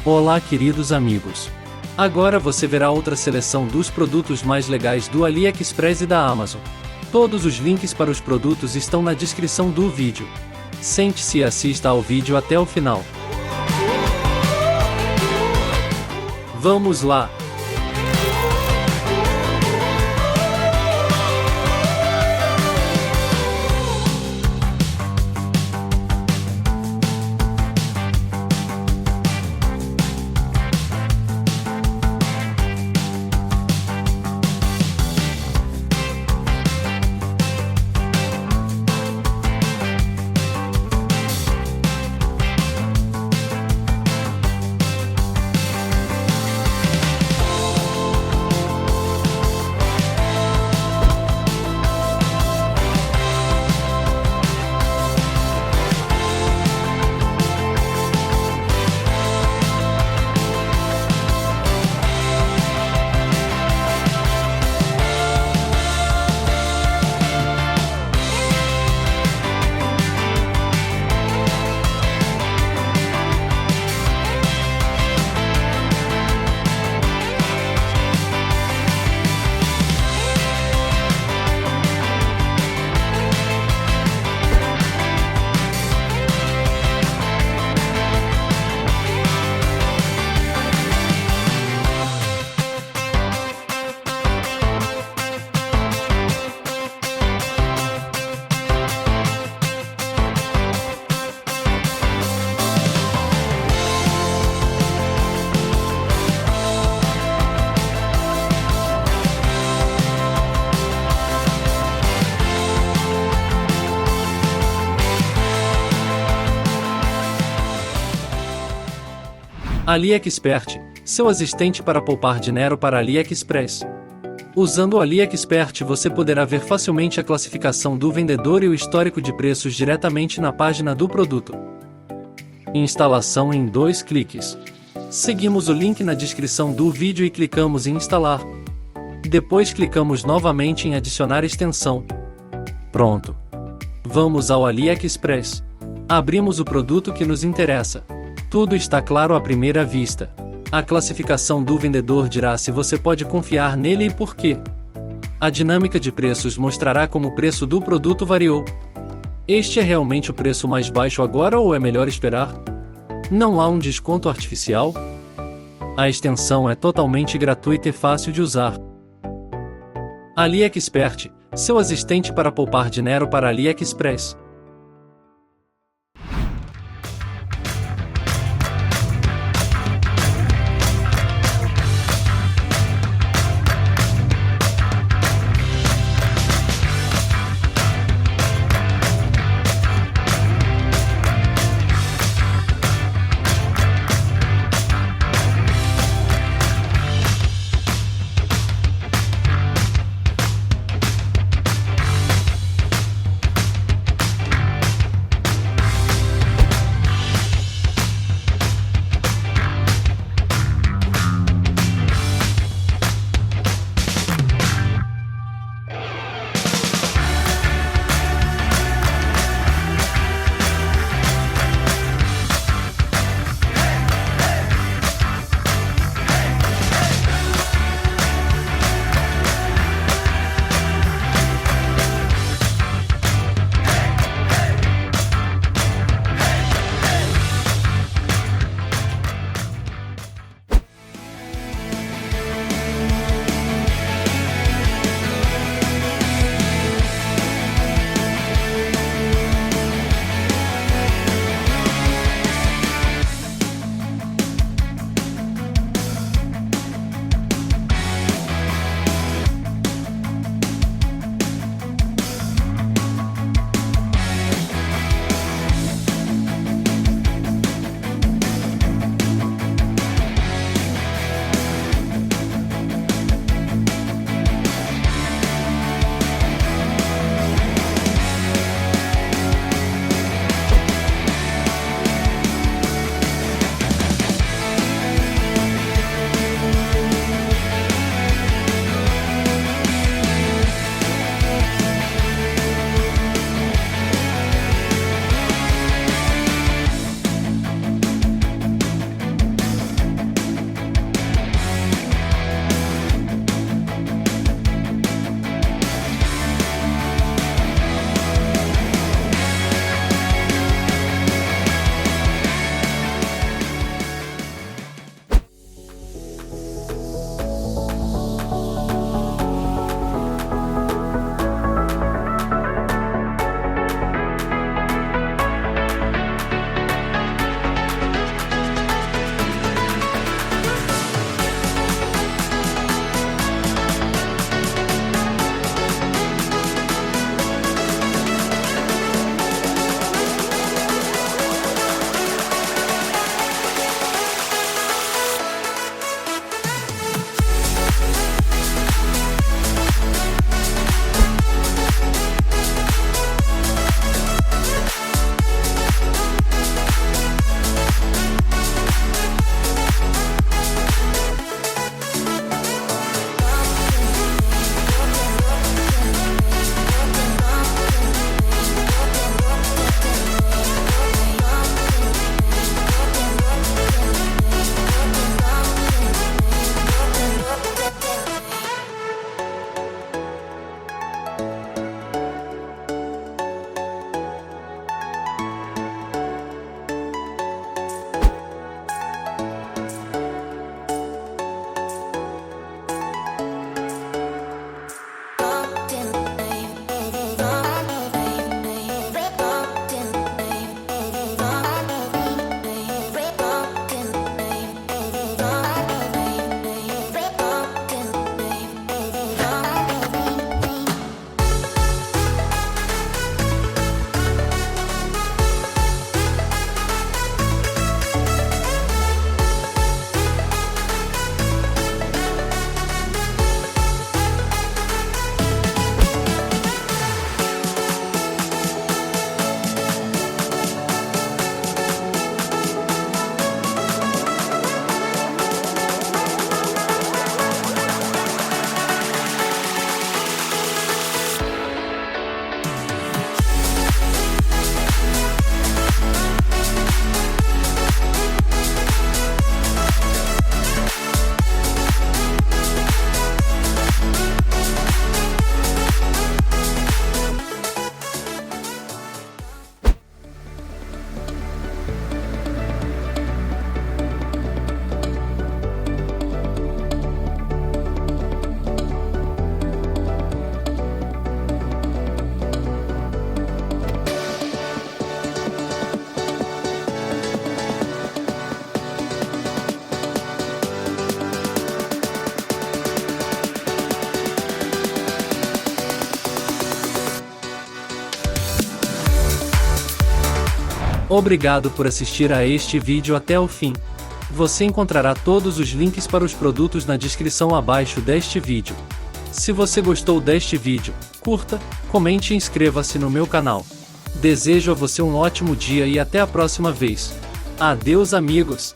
Olá, queridos amigos! Agora você verá outra seleção dos produtos mais legais do AliExpress e da Amazon. Todos os links para os produtos estão na descrição do vídeo. Sente-se e assista ao vídeo até o final. Vamos lá! AliExpert, seu assistente para poupar dinheiro para AliExpress. Usando o AliExpert você poderá ver facilmente a classificação do vendedor e o histórico de preços diretamente na página do produto. Instalação em 2 cliques. Seguimos o link na descrição do vídeo e clicamos em instalar. Depois clicamos novamente em adicionar extensão. Pronto. Vamos ao AliExpress. Abrimos o produto que nos interessa. Tudo está claro à primeira vista. A classificação do vendedor dirá se você pode confiar nele e por quê. A dinâmica de preços mostrará como o preço do produto variou. Este é realmente o preço mais baixo agora ou é melhor esperar? Não há um desconto artificial? A extensão é totalmente gratuita e fácil de usar. AliExpert, seu assistente para poupar dinheiro para AliExpress. Obrigado por assistir a este vídeo até o fim. Você encontrará todos os links para os produtos na descrição abaixo deste vídeo. Se você gostou deste vídeo, curta, comente e inscreva-se no meu canal. Desejo a você um ótimo dia e até a próxima vez. Adeus, amigos!